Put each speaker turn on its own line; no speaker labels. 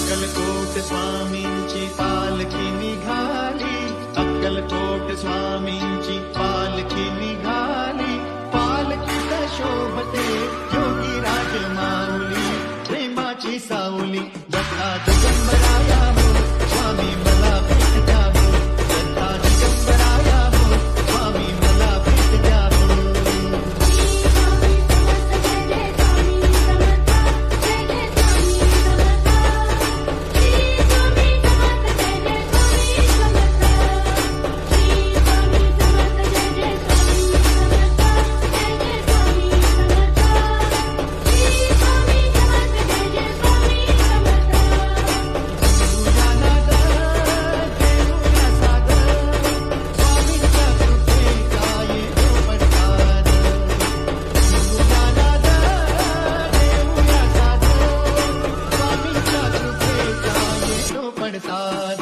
अक्कलकोट स्वामींची पालखी निघाली, अक्कलकोट स्वामींची पालखी निघाली. पालखीत शोभते योगी राज माऊली, प्रेमाची सावली दत्ता दिगंबराया हो, स्वामी मला भेट द्यावो. दत्ता दिगंबराया हो, स्वामी मला भेट द्यावो. पडतार